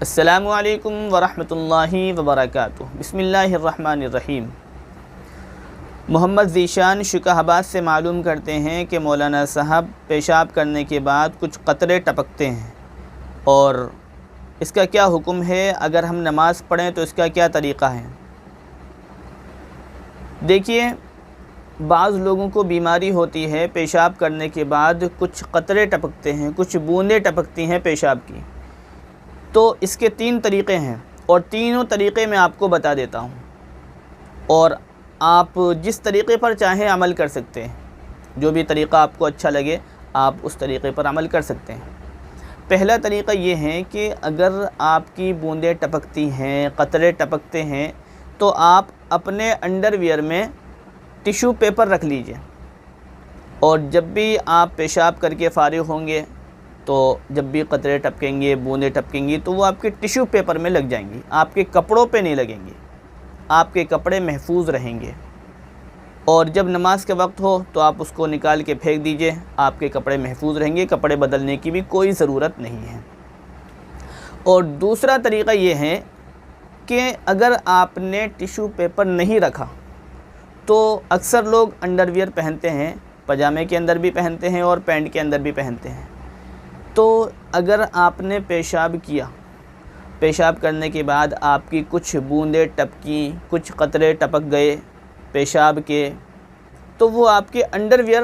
السلام علیکم ورحمۃ اللہ وبرکاتہ۔ بسم اللہ الرحمن الرحیم۔ محمد ذیشان شکاہباد سے معلوم کرتے ہیں کہ مولانا صاحب پیشاب کرنے کے بعد کچھ قطرے ٹپکتے ہیں اور اس کا کیا حکم ہے؟ اگر ہم نماز پڑھیں تو اس کا کیا طریقہ ہے؟ دیکھیے، بعض لوگوں کو بیماری ہوتی ہے، پیشاب کرنے کے بعد کچھ قطرے ٹپکتے ہیں، کچھ بوندیں ٹپکتی ہیں پیشاب کی۔ تو اس کے 3 طریقے ہیں اور تینوں طریقے میں آپ کو بتا دیتا ہوں، اور آپ جس طریقے پر چاہیں عمل کر سکتے ہیں۔ جو بھی طریقہ آپ کو اچھا لگے آپ اس طریقے پر عمل کر سکتے ہیں۔ پہلا طریقہ یہ ہے کہ اگر آپ کی بوندیں ٹپکتی ہیں، قطرے ٹپکتے ہیں، تو آپ اپنے انڈر ویئر میں ٹیشو پیپر رکھ لیجئے، اور جب بھی آپ پیشاب کر کے فارغ ہوں گے تو جب بھی قطرے ٹپکیں گے، بوندیں ٹپکیں گی تو وہ آپ کے ٹیشو پیپر میں لگ جائیں گی، آپ کے کپڑوں پہ نہیں لگیں گے، آپ کے کپڑے محفوظ رہیں گے۔ اور جب نماز کے وقت ہو تو آپ اس کو نکال کے پھینک دیجئے، آپ کے کپڑے محفوظ رہیں گے، کپڑے بدلنے کی بھی کوئی ضرورت نہیں ہے۔ اور دوسرا طریقہ یہ ہے کہ اگر آپ نے ٹیشو پیپر نہیں رکھا تو اکثر لوگ انڈر ویئر پہنتے ہیں، پاجامے کے اندر بھی پہنتے ہیں اور پینٹ کے اندر بھی پہنتے ہیں۔ تو اگر آپ نے پیشاب کیا، پیشاب کرنے کے بعد آپ کی کچھ بوندیں ٹپکیں، کچھ قطرے ٹپک گئے پیشاب کے، تو وہ آپ کے انڈر ویئر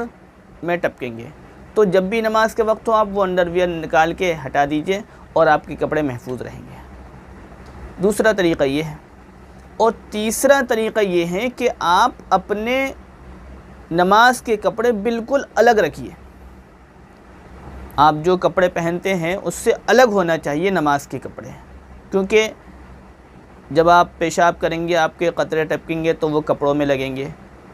میں ٹپکیں گے۔ تو جب بھی نماز کے وقت ہو آپ وہ انڈر ویئر نکال کے ہٹا دیجئے اور آپ کے کپڑے محفوظ رہیں گے۔ دوسرا طریقہ یہ ہے۔ اور تیسرا طریقہ یہ ہے کہ آپ اپنے نماز کے کپڑے بالکل الگ رکھیے۔ آپ جو کپڑے پہنتے ہیں اس سے الگ ہونا چاہیے نماز کے کپڑے، کیونکہ جب آپ پیشاب کریں گے آپ کے قطرے ٹپکیں گے تو وہ کپڑوں میں لگیں گے۔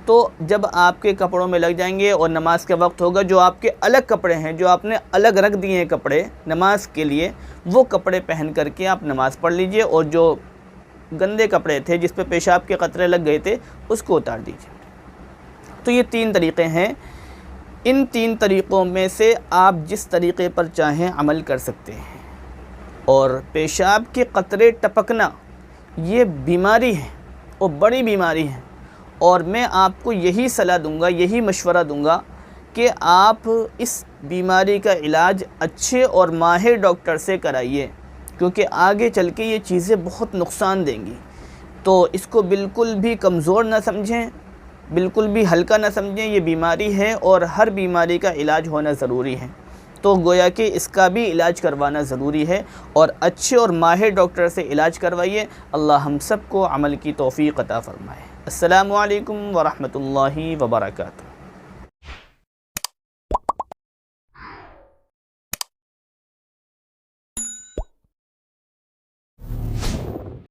تو جب آپ کے کپڑوں میں لگ جائیں گے اور نماز کے وقت ہوگا، جو آپ کے الگ کپڑے ہیں، جو آپ نے الگ رکھ دیے ہیں کپڑے نماز کے لیے، وہ کپڑے پہن کر کے آپ نماز پڑھ لیجئے، اور جو گندے کپڑے تھے جس پہ پیشاب کے قطرے لگ گئے تھے اس کو اتار دیجئے۔ تو یہ 3 طریقے ہیں۔ ان 3 طریقوں میں سے آپ جس طریقے پر چاہیں عمل کر سکتے ہیں۔ اور پیشاب کے قطرے ٹپکنا یہ بیماری ہے اور بڑی بیماری ہے، اور میں آپ کو یہی صلاح دوں گا، یہی مشورہ دوں گا کہ آپ اس بیماری کا علاج اچھے اور ماہر ڈاکٹر سے کرائیے، کیونکہ آگے چل کے یہ چیزیں بہت نقصان دیں گی۔ تو اس کو بالکل بھی کمزور نہ سمجھیں، بالکل بھی ہلکا نہ سمجھیں، یہ بیماری ہے اور ہر بیماری کا علاج ہونا ضروری ہے۔ تو گویا کہ اس کا بھی علاج کروانا ضروری ہے، اور اچھے اور ماہر ڈاکٹر سے علاج کروائیے۔ اللہ ہم سب کو عمل کی توفیق عطا فرمائے۔ السلام علیکم ورحمۃ اللہ وبرکاتہ۔